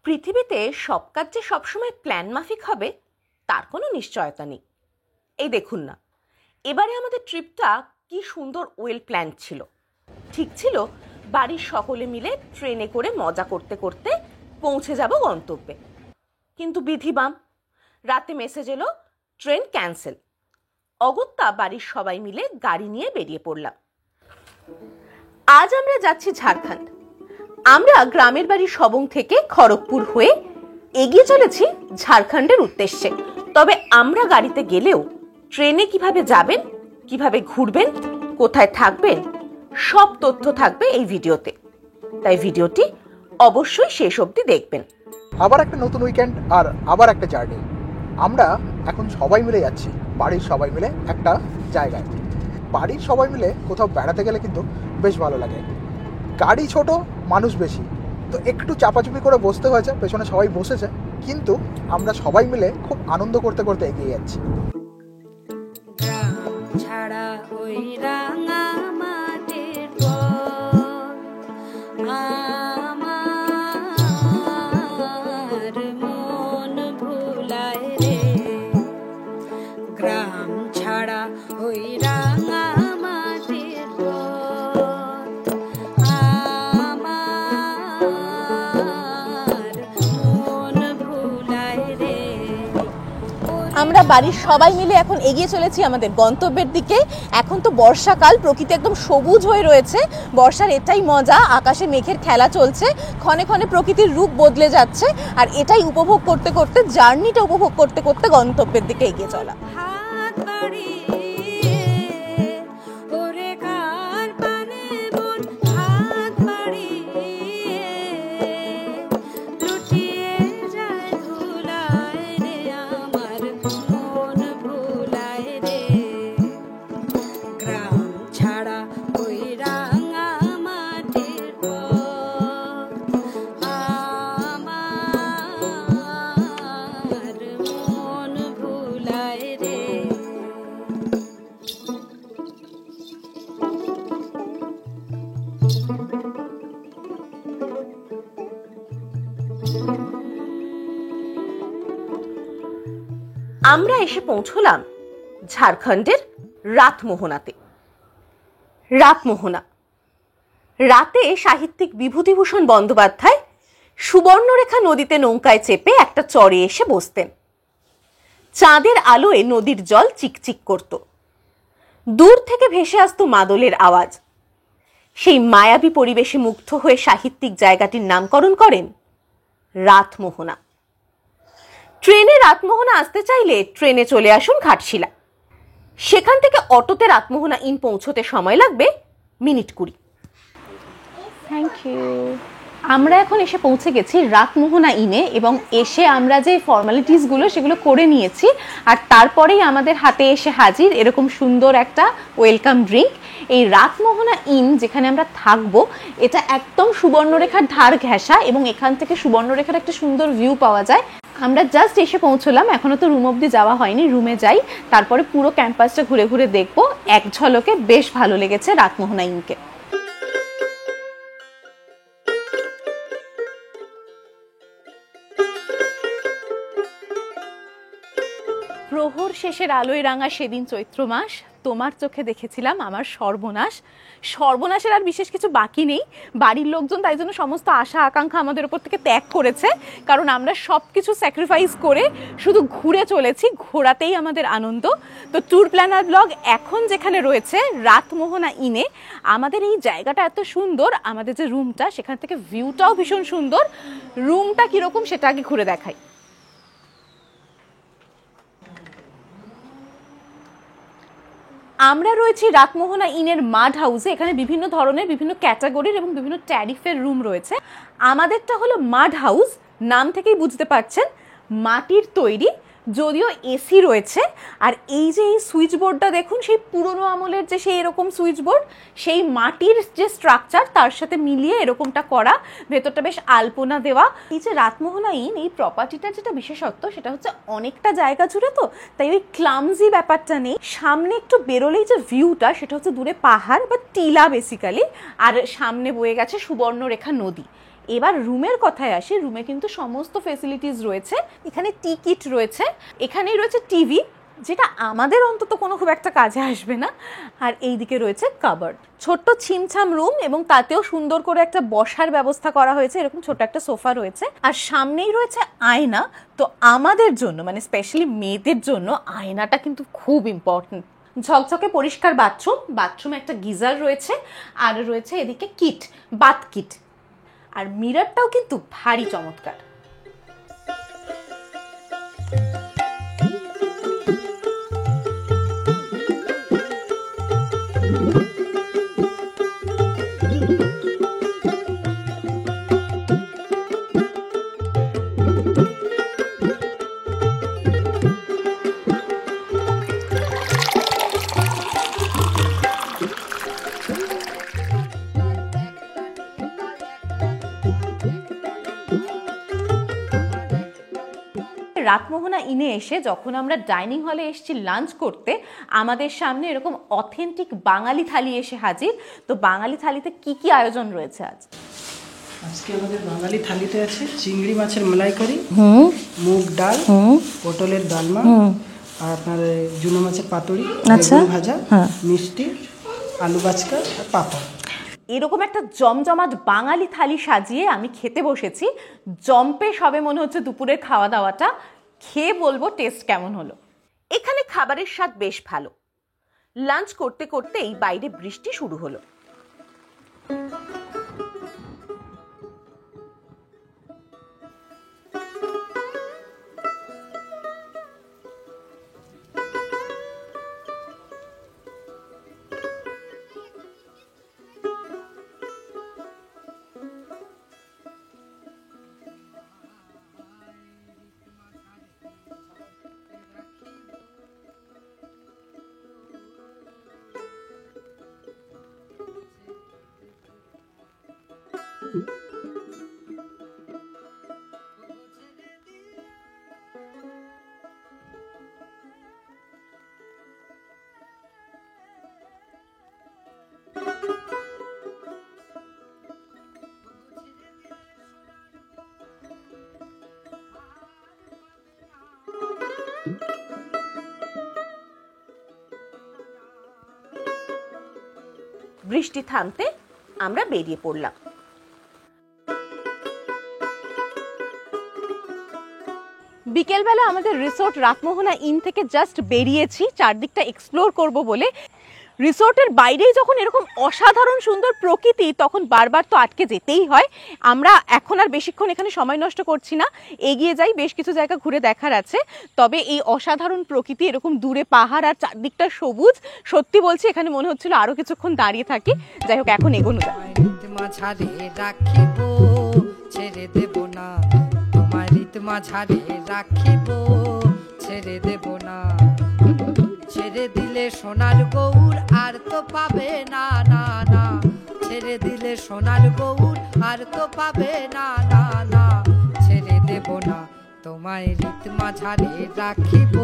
পৃথিবীতে সব কাজ যে সবসময় প্ল্যান মাফিক হবে তার কোনো নিশ্চয়তা নেই। এই দেখুন না, এবারে আমাদের ট্রিপটা কি সুন্দর ওয়েল প্ল্যান ছিল। ঠিক ছিল বাড়ির সকলে মিলে ট্রেনে করে মজা করতে করতে পৌঁছে যাব গন্তব্যে, কিন্তু বিধিবাম রাতে মেসেজ এলো ট্রেন ক্যান্সেল। অগত্যা বাড়ির সবাই মিলে গাড়ি নিয়ে বেরিয়ে পড়লাম। আজ আমরা যাচ্ছি ঝাড়খণ্ড। আমরা গ্রামের বাড়ি সবং থেকে খড়গপুর হয়ে এগিয়ে চলেছি ঝাড়খণ্ডের উদ্দেশ্যে। তবে আমরা গাড়িতে গেলেও ট্রেনে কিভাবে যাবেন, কিভাবে ঘুরবেন, কোথায় থাকবেন, সব তথ্য থাকবে এই ভিডিওতে, তাই ভিডিওটি অবশ্যই শেষ অবধি দেখবেন। আবার একটা নতুন উইকেন্ড আর আবার একটা জার্নি। আমরা এখন সবাই মিলে যাচ্ছি, বাড়ির সবাই মিলে একটা জায়গায়। বাড়ির সবাই মিলে কোথাও বেড়াতে গেলে কিন্তু বেশ ভালো লাগে। গাড়ি ছোট, মানুষ বেশি, তো একটু চাপাচুপি করে বসতে হয়েছে, পেছনে সবাই বসেছে, কিন্তু আমরা সবাই মিলে খুব আনন্দ করতে করতে এগিয়ে যাচ্ছি। ছাড়া ওই রাঙা মাটির আমার মন ভুলায় রে, গ্রাম ছাড়া ওই রাঙা মাটির আমরা বাড়ির সবাই মিলে এখন এগিয়ে চলেছি আমাদের গন্তব্যের দিকে। এখন তো বর্ষাকাল, প্রকৃতি একদম সবুজ হয়ে রয়েছে। বর্ষার এটাই মজা, আকাশে মেঘের খেলা চলছে, ক্ষণে ক্ষণে প্রকৃতির রূপ বদলে যাচ্ছে, আর এটাই উপভোগ করতে করতে, জার্নিটা উপভোগ করতে করতে গন্তব্যের দিকে এগিয়ে চলা। আমরা এসে পৌঁছলাম ঝাড়খণ্ডের রাতমোহনাতে। রাতমোহনা রাতে সাহিত্যিক বিভূতিভূষণ বন্দ্যোপাধ্যায় সুবর্ণরেখা নদীতে নৌকায় চেপে একটা চরে এসে বসতেন। চাঁদের আলোয় নদীর জল চিকচিক করত, দূর থেকে ভেসে আসতো মাদলের আওয়াজ। সেই মায়াবী পরিবেশে মুগ্ধ হয়ে সাহিত্যিক জায়গাটির নামকরণ করেন রাতমোহনা। ট্রেনে রাতমোহনা আসতে চাইলে ট্রেনে চলে আসুন ঘাটশিলা। সেখান থেকে অটোতে রাতমোহনা ইন পৌঁছতে সময় লাগবে মিনিট 20। Thank you. আমরা এখন এসে পৌঁছে গেছি রাতমোহনা ইনে, এবং এসে আমরা যে ফর্মালিটিসগুলো সেগুলো করে নিয়েছি, আর তারপরেই আমাদের হাতে এসে হাজির এরকম সুন্দর একটা ওয়েলকাম ড্রিঙ্ক। এই রাতমোহনা ইন যেখানে আমরা থাকবো, এটা একদম সুবর্ণরেখার ধার ঘেঁষা, এবং এখান থেকে সুবর্ণরেখার একটা সুন্দর ভিউ পাওয়া যায়। আমরা জাস্ট এসে পৌঁছলাম, এখনো তো রুম অবধি যাওয়া হয়নি, রুমে যাই, তারপরে পুরো ক্যাম্পাসটা ঘুরে ঘুরে দেখবো। এক ঝলকে বেশ ভালো লেগেছে রাতমোহনা ইনকে। প্রহর শেষের আলোয় রাঙা সেদিন চৈত্র মাস, তোমার চোখে দেখেছিলাম আমার সর্বনাশ। সর্বনাশের আর বিশেষ কিছু বাকি নেই। বাড়ির লোকজন তাই জন্য সমস্ত আশা আকাঙ্ক্ষা আমাদের উপর থেকে ত্যাগ করেছে, কারণ আমরা সব কিছু স্যাক্রিফাইস করে শুধু ঘুরে চলেছি, ঘোরাতেই আমাদের আনন্দ। তো ট্যুর প্ল্যানার ব্লগ এখন যেখানে রয়েছে রাতমোহনা ইনে, আমাদের এই জায়গাটা এত সুন্দর, আমাদের যে রুমটা সেখান থেকে ভিউটাও ভীষণ সুন্দর। রুমটা কিরকম সেটা আগে ঘুরে দেখাই। আমরা রয়েছি রাতমোহনা ইনের মাড হাউসে। এখানে বিভিন্ন ধরনের, বিভিন্ন ক্যাটাগরির এবং বিভিন্ন ট্যারিফের রুম রয়েছে। আমাদেরটা হলো মাড হাউস, নাম থেকেই বুঝতে পারছেন মাটির তৈরি, যদিও এসি রয়েছে। আর এই যে এই সুইচ বোর্ডটা দেখুন, সেই পুরনো আমলের যে সেই এরকম সুইচ বোর্ড, সেই মাটির যে স্ট্রাকচার তার সাথে মিলিয়ে এরকমটা করা, ভেতরটা বেশ আলপনা দেওয়া। এই যে রাতমোহনা ইন, এই প্রপার্টিটার যেটা বিশেষত্ব সেটা হচ্ছে অনেকটা জায়গা জুড়ে, তো তাই ওই ক্লামজি ব্যাপারটা নেই। সামনে একটু বেরোলেই যে ভিউটা সেটা হচ্ছে দূরে পাহাড় বা টিলা বেসিক্যালি, আর সামনে বয়ে গেছে সুবর্ণরেখা নদী। এবার রুমের কথায় আসি, রুমে কিন্তু সমস্ত ফেসিলিটিস রয়েছে। এখানে টিকিট রয়েছে, এখানেই রয়েছে টিভি, যেটা আমাদের অন্তত কোনো খুব একটা কাজে আসবে না। আর এইদিকে রয়েছে কাবার্ড, ছোট্ট ছিমছাম রুম, এবং তাতেও সুন্দর করে একটা বসার ব্যবস্থা করা হয়েছে, এরকম ছোট একটা সোফা রয়েছে। আর সামনেই রয়েছে আয়না। তো আমাদের জন্য, মানে স্পেশালি মেয়েদের জন্য আয়নাটা কিন্তু খুব ইম্পর্টেন্ট। ঝকঝকে পরিষ্কার বাথরুমে একটা গিজার রয়েছে, আর রয়েছে এদিকে কিট, বাথ কিট। আর মিররটাও কিন্তু ভারী চমৎকার। রাতমোহনা ইনে এসে যখন আমরা ডাইনিং হলে এসেছি লাঞ্চ করতে, আমাদের সামনে এরকম অথেন্টিক বাঙালি থালি এসে হাজির। তো বাঙালি থালিতে কি কি আয়োজন রয়েছে আজ? আজকে আমাদের বাঙালি থালিতে আছে চিংড়ি মাছের মালাইকারি, মুগ ডাল, পটলের ডালমা, আর আপনার জুনো মাছের পাতুরি, বেগুন ভাজা, মিষ্টি, আলু বাচকা আর পাপড়। এরকম একটা জমজমাট বাঙালি থালি সাজিয়ে আমি খেতে বসেছি। জম্পে সবে মনে হচ্ছে দুপুরের খাওয়া দাওয়াটা। খেয়ে বলবো টেস্ট কেমন হলো। এখানে খাবারের স্বাদ বেশ ভালো। লাঞ্চ করতে করতেই বাইরে বৃষ্টি শুরু হলো। বৃষ্টি থামতে আমরা বেরিয়ে পড়লাম। বিকেলবেলা আমাদের রিসোর্ট রাতমোহনা ইন থেকে জাস্ট বেরিয়েছি চারদিকটা এক্সপ্লোর করব বলে। রিসোর্টের বাইরেই যখন এরকম অসাধারণ সুন্দর প্রকৃতি, তখন বারবার তো আটকে যেতেই হয়। আমরা এখন আর বেশিক্ষণ এখানে সময় নষ্ট করছি না, এগিয়ে যাই, বেশ কিছু জায়গা ঘুরে দেখার আছে। তবে এই অসাধারণ প্রকৃতি, এরকম দূরে পাহাড় আর চারদিকটা সবুজ, সত্যি বলছি এখানে মনে হচ্ছিল আরো কিছুক্ষণ দাঁড়িয়ে থাকি। যাই হোক, এখন এগোনো যায়। মাঝারে রাখিব ছেড়ে দেব না, তোমার রীত মাঝারে রাখিব ছেড়ে দেব না, ছেড়ে দিলে সোনার গৌর আর তো পাবে না, না না, ছেড়ে দিলে সোনার গৌর আর তো পাবে না, না না, ছেড়ে দেব না, তোমায় রীত মাঝারে রাখিব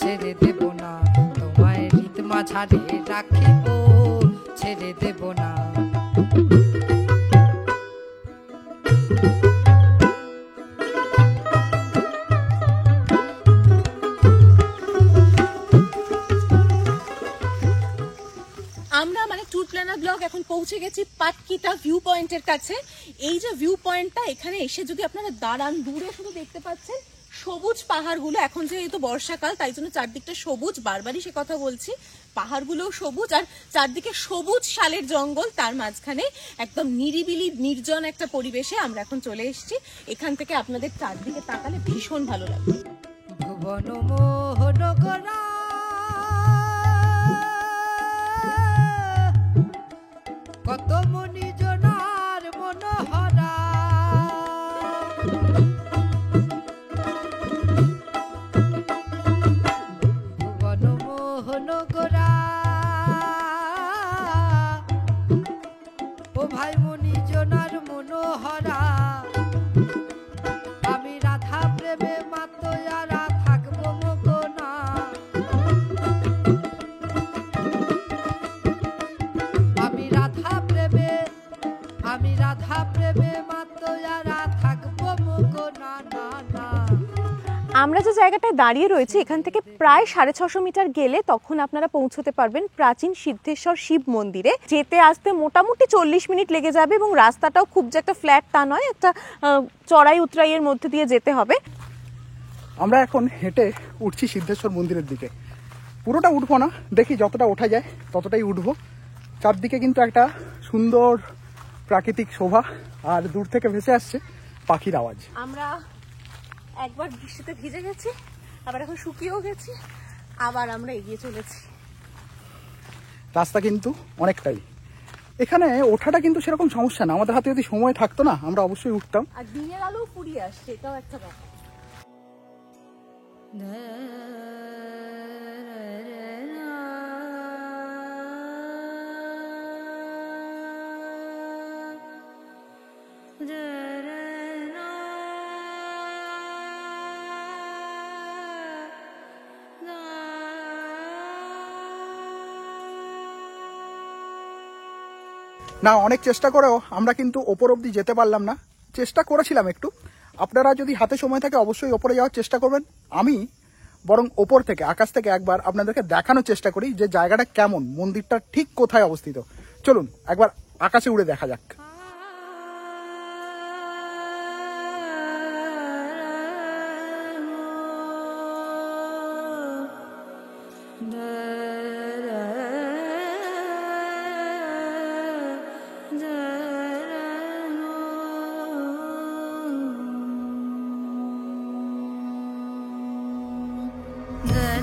ছেড়ে দেব না, তোমায় রীত মাঝারে রাখিব ছেড়ে দেব না। আমরা মানে ট্যুর প্ল্যানার ব্লগ এখন পৌঁছে গেছি পাটকিটা ভিউ পয়েন্টের কাছে। এই যে ভিউ পয়েন্টটা, এখানে এসে যদি আপনারা দাঁড়ান, দূরে শুধু দেখতে পাচ্ছেন সবুজ পাহাড়গুলো। এখন যেহেতু বর্ষাকাল, তাই জন্য চারদিকটা সবুজ, বারবারই সে কথা বলছি, পাহাড়গুলোও সবুজ, আর চারদিকে সবুজ শালের জঙ্গল, তার মাঝখানে একদম নিরিবিলি নির্জন একটা পরিবেশে আমরা এখন চলে এসেছি। এখান থেকে আপনাদের চারদিকে তাকালে ভীষণ ভালো লাগবে। ভুবন মোহনগরা কত মনি জনার মনোহরা, ভুবন মোহনগরা ও ভাই মনি জনার মনোহরা, আমি রাধা প্রেমে মাতোয়ারা থাকবো মগনা, আমি রাধা প্রেমে আমরা যে জায়গাটায় দাঁড়িয়ে রয়েছি এখান থেকে প্রায় 650 মিটার গেলে তখন আপনারা পৌঁছতে পারবেন প্রাচীন সিদ্ধেশ্বর শিব মন্দিরে। যেতে আসতে মোটামুটি 40 মিনিট লেগে যাবে এবং রাস্তাটাও খুব যে একটা ফ্ল্যাট তা নয়, একটা চড়াই উতরাইয়ের মধ্যে দিয়ে যেতে হবে। আমরা এখন হেঁটে উঠছি সিদ্ধেশ্বর মন্দিরের দিকে। পুরোটা উঠবো না, দেখি যতটা ওঠা যায় ততটাই উঠবো। চারদিকে কিন্তু একটা সুন্দর প্রাকৃতিক শোভা, আর দূর থেকে ভেসে আসছে পাখির আওয়াজ। আমরা একবার বৃষ্টিতে ভিজে গেছি, আবার এখন শুকিয়েও গেছি, আবার আমরা এগিয়ে চলেছি। রাস্তা কিন্তু অনেকটাই, এখানে ওঠাটা কিন্তু সেরকম সমস্যা না। আমাদের হাতে যদি সময় থাকতো না আমরা অবশ্যই উঠতাম। আর দিনের আলো ফুরিয়ে আসছে, এটাও একটা ব্যাপার। না, অনেক চেষ্টা করেও আমরা কিন্তু ওপর অবধি যেতে পারলাম না। চেষ্টা করেছিলাম একটু। আপনারা যদি হাতে সময় থাকে অবশ্যই ওপরে যাওয়ার চেষ্টা করবেন। আমি বরং ওপর থেকে, আকাশ থেকে একবার আপনাদেরকে দেখানোর চেষ্টা করি যে জায়গাটা কেমন, মন্দিরটা ঠিক কোথায় অবস্থিত। চলুন একবার আকাশে উড়ে দেখা যাক।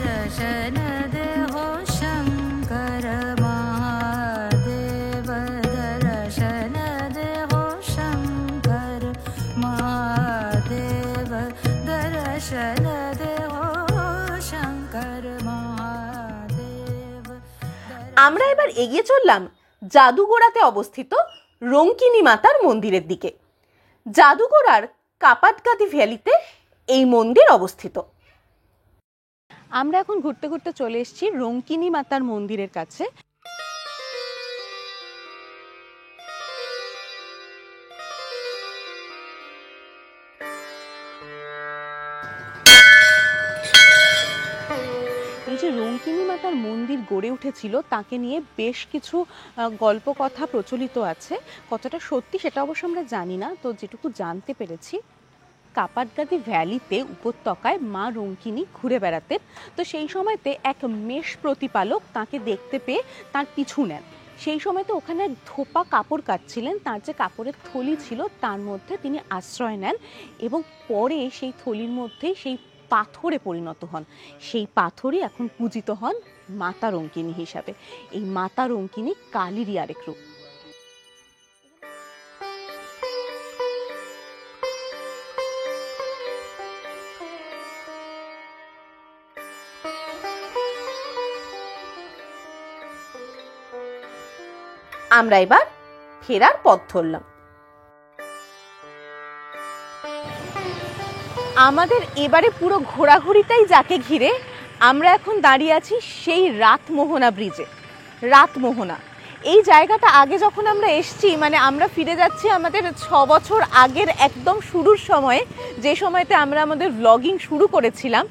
दर्शन देहो शंकर महादेव, दर्शन देहो शंकर महादेव, दर्शन देहो शंकर महादेव। আমরা এবার এগিয়ে চললাম জাদুগোড়াতে অবস্থিত রঙ্কিনী মাতার মন্দিরের দিকে। জাদুগোড়ার কাপাটগাদি ভ্যালিতে এই মন্দির অবস্থিত। আমরা এখন ঘুরতে ঘুরতে চলে এসেছি রঙ্কিনী মাতার মন্দিরের কাছে। এই যে রঙ্কিনী মাতার মন্দির গড়ে উঠেছিল তাকে নিয়ে বেশ কিছু গল্প কথা প্রচলিত আছে। কতটা সত্যি সেটা অবশ্য আমরা জানি না, তো যেটুকু জানতে পেরেছি কাপাটগাদি ভ্যালিতে উপত্যকায় মা রঙ্কিনী ঘুরে বেড়াতেন। তো সেই সময়তে এক মেষ প্রতিপালক তাকে দেখতে পেয়ে তার পিছু নেন। সেই সময়তে ওখানে ধোপা কাপড় কাটছিলেন, তার যে কাপড়ের থলি ছিল তার মধ্যে তিনি আশ্রয় নেন এবং পরে সেই থলির মধ্যেই সেই পাথরে পরিণত হন। সেই পাথরই এখন পূজিত হন মাতা রঙ্কিনী হিসাবে। এই মাতা রঙ্কিনী কালীরই আরেক রূপ। আমরা এবার ফেরার পথ ধরলাম। আমাদের এবারে পুরো ঘোরাঘুরিটাই যাকে ঘিরে। আমরা এখন দাঁড়িয়ে আছি সেই রাতমোহনা ব্রিজে। রাতমোহনা এই জায়গাটা আগে যখন আমরা এসছি, মানে আমরা ফিরে যাচ্ছি আমাদের 6 বছর আগের একদম শুরুর সময়ে, যে সময়তে আমরা আমাদের ব্লগিং শুরু করেছিলাম।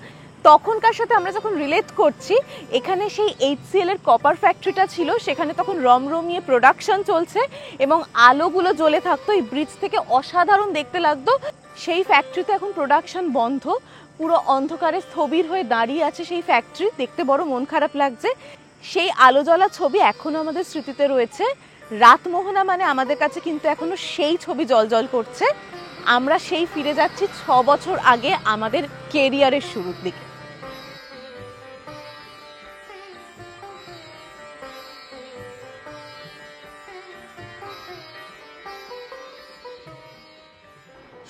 তখনকার সাথে আমরা যখন রিলেট করছি, এখানে সেই HCL এর কপার ফ্যাক্টরিটা ছিল, সেখানে তখন রমরমিয়ে প্রোডাকশন চলছে এবং আলোগুলো জ্বলে থাকতো, এই ব্রিজ থেকে অসাধারণ দেখতে লাগতো। সেই ফ্যাক্টরিতে এখন প্রোডাকশন বন্ধ, পুরো অন্ধকারে স্থবির হয়ে দাঁড়িয়ে আছে সেই ফ্যাক্টরি। দেখতে বড় মন খারাপ লাগছে। সেই আলো জ্বলা ছবি এখনো আমাদের স্মৃতিতে রয়েছে। রাতমোহনা মানে আমাদের কাছে কিন্তু এখনো সেই ছবি জ্বলজ্বল করছে। আমরা সেই ফিরে যাচ্ছি 6 বছর আগে আমাদের কেরিয়ারের শুরুর দিকে।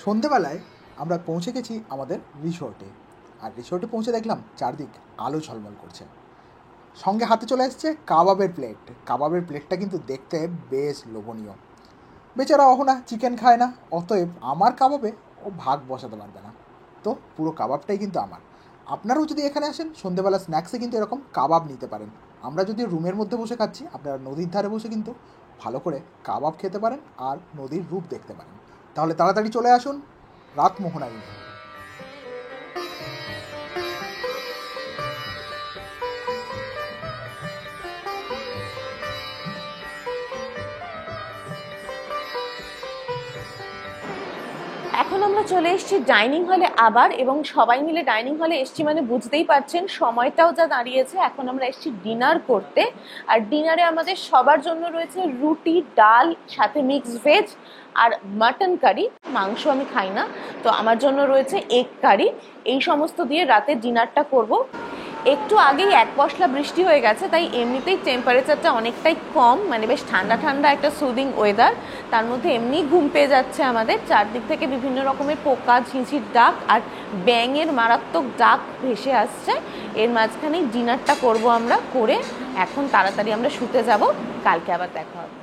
সন্ধেবেলায় আমরা পৌঁছে গেছি আমাদের রিসোর্টে। আর রিসোর্টে পৌঁছে দেখলাম চারদিক আলো ঝলমল করছে। সঙ্গে হাতে চলে এসছে কাবাবের প্লেট। কাবাবের প্লেটটা কিন্তু দেখতে বেশ লোভনীয়। বেচারা অহনা চিকেন খায় না, অতএব আমার কাবাবে ও ভাগ বসাতে পারবে না, তো পুরো কাবাবটাই কিন্তু আমার। আপনারাও যদি এখানে আসেন সন্ধেবেলা স্ন্যাক্সে কিন্তু এরকম কাবাব নিতে পারেন। আমরা যদি রুমের মধ্যে বসে খাচ্ছি, আপনারা নদীর ধারে বসে কিন্তু ভালো করে কাবাব খেতে পারেন আর নদীর রূপ দেখতে পারেন। তাহলে তাড়াতাড়ি চলে আসুন রাতমোহনায়। এখন আমরা চলে এসেছি ডাইনিং হলে আবার, এবং সবাই মিলে ডাইনিং হলে এসেছি মানে বুঝতেই পারছেন সময়টাও যা দাঁড়িয়েছে। এখন আমরা এসেছি ডিনার করতে, আর ডিনারে আমাদের সবার জন্য রয়েছে রুটি, ডাল, সাথে মিক্সড ভেজ আর মাটন কারি। মাংস আমি খাই না, তো আমার জন্য রয়েছে এগ কারি। এই সমস্ত দিয়ে রাতে ডিনারটা করব। একটু আগেই এক পশলা বৃষ্টি হয়ে গেছে, তাই এমনিতেই টেম্পারেচারটা অনেকটাই কম, মানে বেশ ঠান্ডা ঠান্ডা একটা সুদিং ওয়েদার। তার মধ্যে এমনি ঘুম পেয়ে যাচ্ছে আমাদের। চারদিক থেকে বিভিন্ন রকমের পোকা, ঝিঁঝির ডাক আর ব্যাঙের মারাত্মক ডাক ভেসে আসছে। এর মাঝখানেই ডিনারটা করব আমরা, করে এখন তাড়াতাড়ি আমরা শুতে যাব। কালকে আবার দেখা হবে।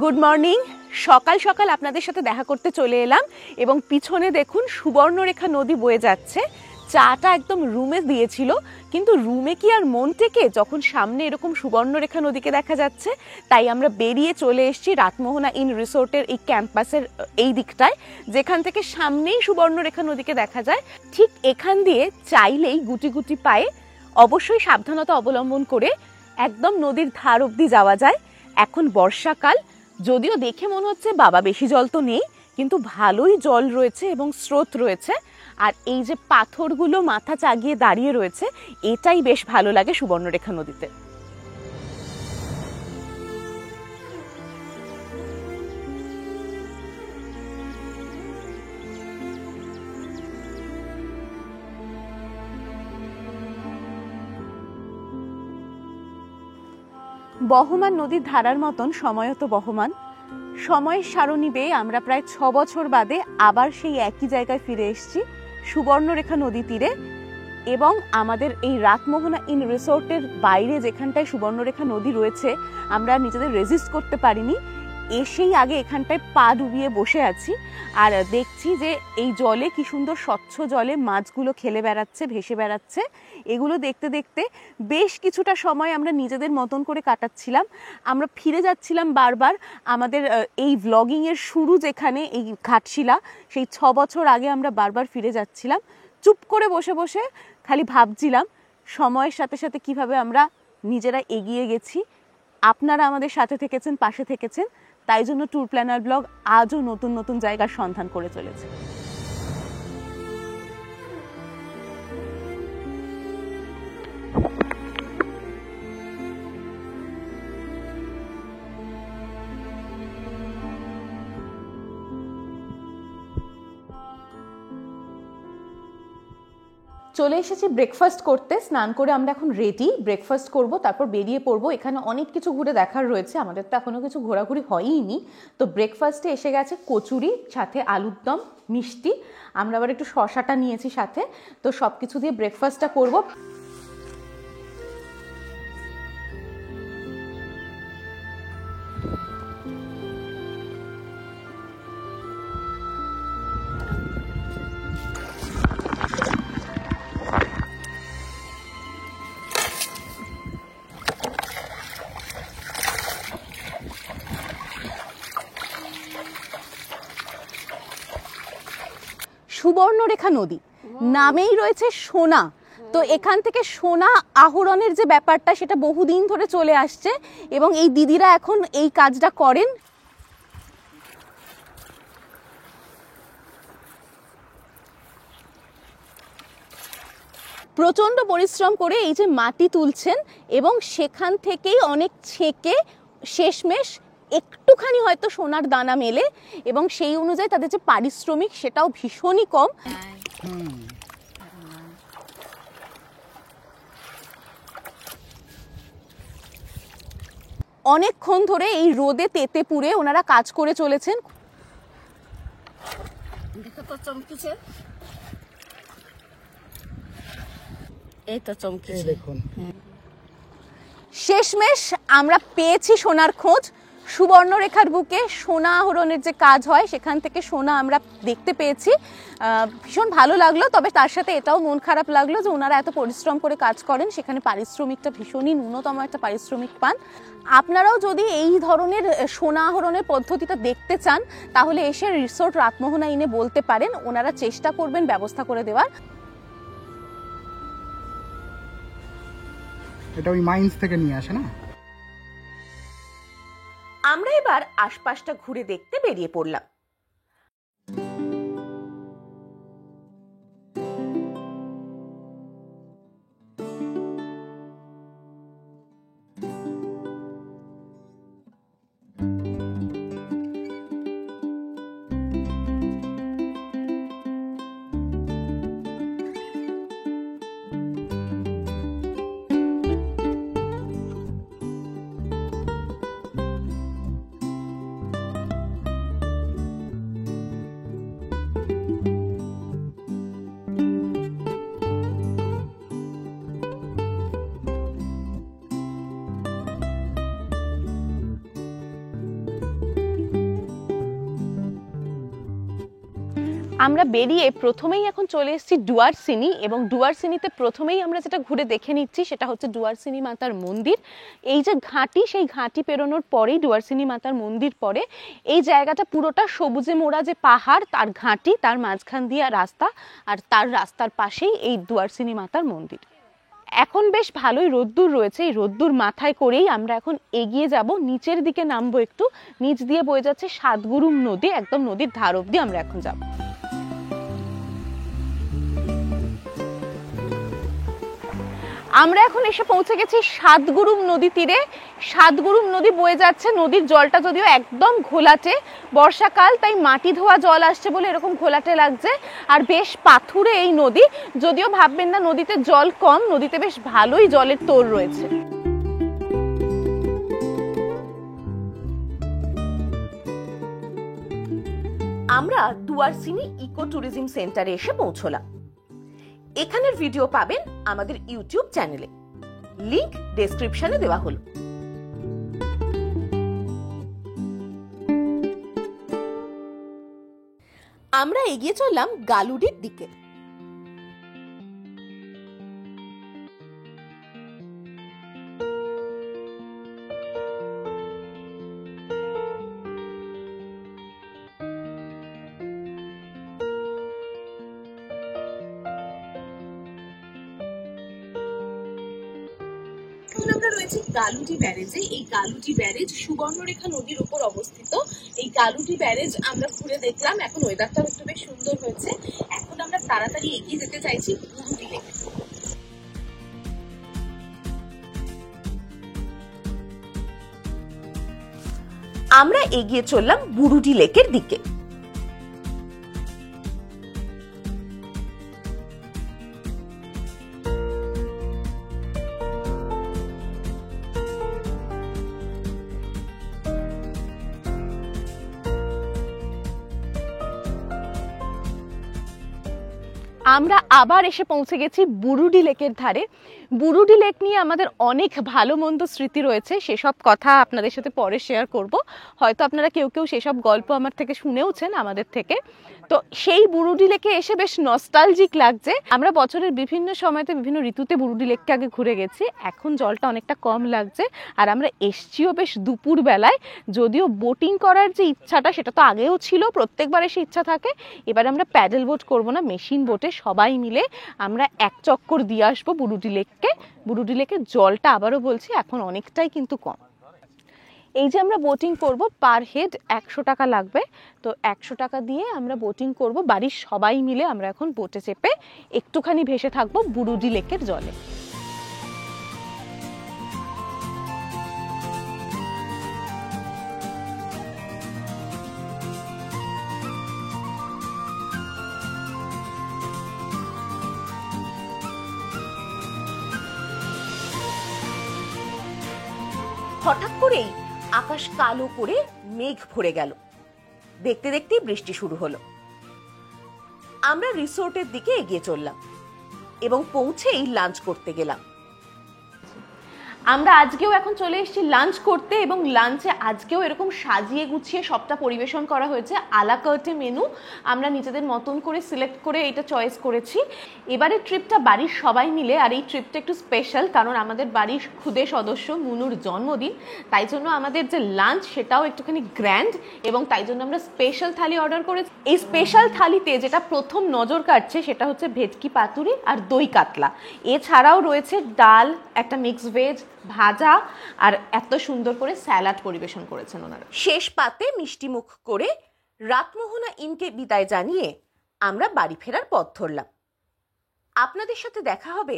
Good morning. সকাল সকাল আপনাদের সাথে দেখা করতে চলে এলাম, এবং পিছনে দেখুন সুবর্ণরেখা নদী বয়ে যাচ্ছে। চাটা একদম রুমে দিয়েছিল, কিন্তু রুমে কি আর মন টেকে যখন সামনে এরকম সুবর্ণরেখা নদীকে দেখা যাচ্ছে। তাই আমরা বেরিয়ে চলে এসেছি রাতমোহনা ইন রিসোর্টের এই ক্যাম্পাসের এই দিকটায়, যেখান থেকে সামনেই সুবর্ণরেখা নদীকে দেখা যায়। ঠিক এখান দিয়ে চাইলেই গুটি গুটি পায়ে, অবশ্যই সাবধানতা অবলম্বন করে, একদম নদীর ধার অবধি যাওয়া যায়। এখন বর্ষাকাল, যদিও দেখে মনে হচ্ছে বাবা বেশি জল তো নেই, কিন্তু ভালোই জল রয়েছে এবং স্রোত রয়েছে। আর এই যে পাথরগুলো মাথা চাগিয়ে দাঁড়িয়ে রয়েছে, এটাই বেশ ভালো লাগে সুবর্ণরেখা নদীতে। বহমান নদীর ধারার মতন সময়ও তো বহমান। সময়ের সারণী বেয়ে আমরা প্রায় 6 বছর বাদে আবার সেই একই জায়গায় ফিরে এসেছি, সুবর্ণরেখা নদী তীরে। এবং আমাদের এই রাতমোহনা ইন রিসোর্টের বাইরে যেখানটায় সুবর্ণরেখা নদী রয়েছে, আমরা নিজেদের রেজিস্ট করতে পারিনি। এসেই আগে এখানটায় পা ডুবিয়ে বসে আছি, আর দেখছি যে এই জলে কি সুন্দর স্বচ্ছ জলে মাছগুলো খেলে বেড়াচ্ছে, ভেসে বেড়াচ্ছে। এগুলো দেখতে দেখতে বেশ কিছুটা সময় আমরা নিজেদের মতন করে কাটাচ্ছিলাম। আমরা ফিরে যাচ্ছিলাম বারবার আমাদের এই ভ্লগিংয়ের শুরু যেখানে, এই ঘাটশিলা, সেই 6 বছর আগে আমরা বারবার ফিরে যাচ্ছিলাম। চুপ করে বসে বসে খালি ভাবছিলাম সময়ের সাথে সাথে কিভাবে আমরা নিজেরা এগিয়ে গেছি। আপনারা আমাদের সাথে থেকেছেন, পাশে থেকেছেন, তাই জন্য ট্যুর প্ল্যানার ব্লগ আজও নতুন নতুন জায়গার সন্ধান করে চলেছে। চলে এসেছি ব্রেকফাস্ট করতে। স্নান করে আমরা এখন রেডি, ব্রেকফাস্ট করব, তারপর বেরিয়ে পড়বো। এখানে অনেক কিছু ঘুরে দেখার রয়েছে, আমাদের তো এখনো কিছু ঘোরাঘুরি হয়ইনি। তো ব্রেকফাস্টে এসে গেছে কচুরি, সাথে আলুর দম, মিষ্টি। আমরা আবার একটু শশাটা নিয়েছি সাথে। তো সব কিছু দিয়ে ব্রেকফাস্টটা করব। সুবর্ণরেখা নদী নামেই রয়েছে সোনা, তো এখান থেকে সোনা আহরণের যে ব্যাপারটা, সেটা বহুদিন ধরে চলে আসছে, এবং এই দিদিরা এখন এই কাজটা করেন। প্রচণ্ড পরিশ্রম করে এই যে মাটি তুলছেন, এবং সেখান থেকেই অনেক ছেঁকে শেষমেশ একটুখানি হয়তো সোনার দানা মেলে, এবং সেই অনুযায়ী তাদের যে পারিশ্রমিক সেটাও ভীষণই কম। অনেকক্ষণ ধরে এই রোদে তেতে পুড়ে ওনারা কাজ করে চলেছেন। দেখো তো চমকিছে, এই তো চমকিছে দেখুন। শেষমেশ আমরা পেয়েছি সোনার খোঁজ। সুবর্ণরেখার বুকে সোনা আহরণের যে কাজ হয় সেখান থেকে সোনা আমরা দেখতে পেয়েছি। ভীষণ ভালো লাগলো, তবে তার সাথে এটাও মন খারাপ লাগলো যে ওনারা এত পরিশ্রম করে কাজ করেন, সেখানে পারিশ্রমিকটা ভীষণই ন্যূনতম একটা পারিশ্রমিক পান। আপনারাও যদি এই ধরনের সোনা আহরণের পদ্ধতিটা দেখতে চান তাহলে এসে রিসোর্ট রাতমোহনা ইনে বলতে পারেন, ওনারা চেষ্টা করবেন ব্যবস্থা করে দেওয়ার। এটা ওই মাইন্স থেকে নিয়ে আসে না? আমরা এবার আশপাশটা ঘুরে দেখতে বেরিয়ে পড়লাম। আমরা বেরিয়ে প্রথমেই এখন চলে এসেছি ডুয়ারসিনি, এবং ডুয়ারসিনিতে প্রথমেই আমরা যেটা ঘুরে দেখে নিচ্ছি সেটা হচ্ছে ডুয়ারসিনি মাতার মন্দির। এই যে ঘাটি, সেই ঘাটি পেরোনোর পরেই ডুয়ারসিনি মাতার মন্দির পড়ে। এই জায়গাটা পুরোটা সবুজে মোড়া যে পাহাড়, তার ঘাটি, তার মাঝখান দিয়ে রাস্তা, আর তার রাস্তার পাশেই এই ডুয়ারসিনি মাতার মন্দির। এখন বেশ ভালোই রোদ্দুর রয়েছে, এই রোদ্দুর মাথায় করেই আমরা এখন এগিয়ে যাব, নিচের দিকে নামবো একটু। নিচ দিয়ে বয়ে যাচ্ছে সাতগুরুম নদী, একদম নদীর ধার অব্দি আমরা এখন যাব। আমরা এখন এসে পৌঁছে গেছি সাতগুরুম নদী তীরে। সাতগুরুম নদী বয়ে যাচ্ছে, নদীর জলটা যদিও একদম ঘোলাটে, বর্ষাকাল তাই মাটি ধোয়া জল আসছে বলে এরকম ঘোলাটে লাগছে, আর বেশ পাথুরে এই নদী। যদিও ভাববেন না নদীতে জল কম, নদীতে বেশ ভালোই জলের তোর রয়েছে। আমরা ডুয়ারসিনি ইকো ট্যুরিজম সেন্টারে এসে পৌঁছলাম। এখানের ভিডিও পাবেন আমাদের ইউটিউব চ্যানেলে, লিংক ডেসক্রিপশনে দেওয়া হলো। আমরা এগিয়ে চললাম গালুডির দিকে। আমরা রয়েছে গালুডি ব্যারেজে। এই গালুডি ব্যারেজ সুবর্ণরেখা নদীর উপর অবস্থিত। এই গালুডি ব্যারেজ আমরা ঘুরে দেখলাম, এখন ওয়েদারটাও একটু বেশ সুন্দর হয়েছে। এখন আমরা তাড়াতাড়ি এগিয়ে যেতে চাইছি বুরুডি লেকে। আমরা এগিয়ে চললাম বুরুডি লেকের দিকে। আমরা আবার এসে পৌঁছে গেছি বুরুডি লেকের ধারে। বুরুডি লেক নিয়ে আমাদের অনেক ভালো মন্দ স্মৃতি রয়েছে, সেসব কথা আপনাদের সাথে পরে শেয়ার করব। হয়তো আপনারা কেউ কেউ সেসব গল্প আমার থেকে শুনেওছেন, আমাদের থেকে। তো সেই বুরুডি লেকে এসে বেশ নস্টালজিক লাগছে। আমরা বছরের বিভিন্ন সময়তে বিভিন্ন ঋতুতে বুরুডি লেককে আগে ঘুরে গেছি, এখন জলটা অনেকটা কম লাগছে। আর আমরা এসছিও বেশ দুপুর বেলায়, যদিও বোটিং করার যে ইচ্ছাটা সেটা তো আগেও ছিল, প্রত্যেকবার এসে ইচ্ছা থাকে। এবার আমরা প্যাডেল বোট করব না, মেশিন বোটে সবাই মিলে আমরা এক চক্কর দিয়ে আসবো বুরুডি লেককে। বুরুডি লেকের জলটা আবারও বলছি এখন অনেকটাই কিন্তু কম। এই যে আমরা বোটিং করব, পার হেড 100 টাকা লাগবে। তো 100 টাকা দিয়ে আমরা বোটিং করব, বাড়ির সবাই মিলে আমরা এখন বোটে চেপে একটুখানি ভেসে থাকবো বুরুডি লেকের জলে। হঠাৎ করেই আকাশ কালো করে মেঘ ভরে গেল। দেখতে দেখতেই বৃষ্টি শুরু হলো। আমরা রিসোর্টের দিকে এগিয়ে চললাম এবং পৌঁছেই লাঞ্চ করতে গেলাম। আমরা আজকেও এখন চলে এসেছি লাঞ্চ করতে, এবং লাঞ্চে আজকেও এরকম সাজিয়ে গুছিয়ে সবটা পরিবেশন করা হয়েছে। আলা কার্টে মেনু আমরা নিজেদের মতন করে সিলেক্ট করে এটা চয়েস করেছি। এবারে ট্রিপটা বাড়ির সবাই মিলে, আর এই ট্রিপটা একটু স্পেশাল কারণ আমাদের বাড়ির খুদে সদস্য মুনুর জন্মদিন, তাই জন্য আমাদের যে লাঞ্চ সেটাও একটুখানি গ্র্যান্ড, এবং তাই জন্য আমরা স্পেশাল থালি অর্ডার করেছি। এই স্পেশাল থালিতে যেটা প্রথম নজর কাটছে সেটা হচ্ছে ভেটকি পাতুরি আর দই কাতলা। এছাড়াও রয়েছে ডাল, একটা মিক্স ভেজ, ভাজা, আর এত সুন্দর করে স্যালাড পরিবেশন করেছেন ওনারা। শেষ পাতে মিষ্টি মুখ করে রাতমোহনা ইনকে বিদায় জানিয়ে আমরা বাড়ি ফেরার পথ ধরলাম। আপনাদের সাথে দেখা হবে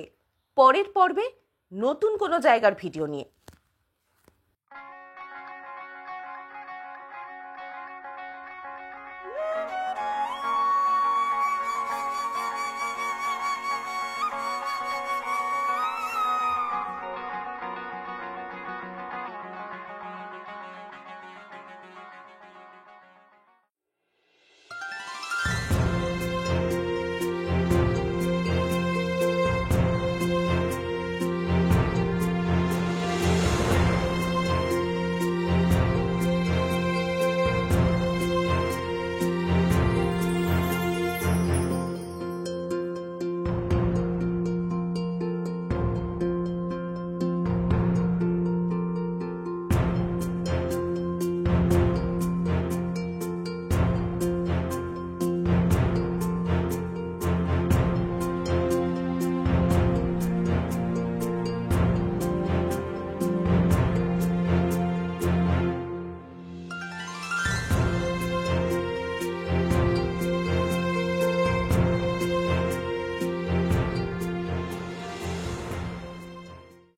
পরের পর্বে নতুন কোনো জায়গার ভিডিও নিয়ে।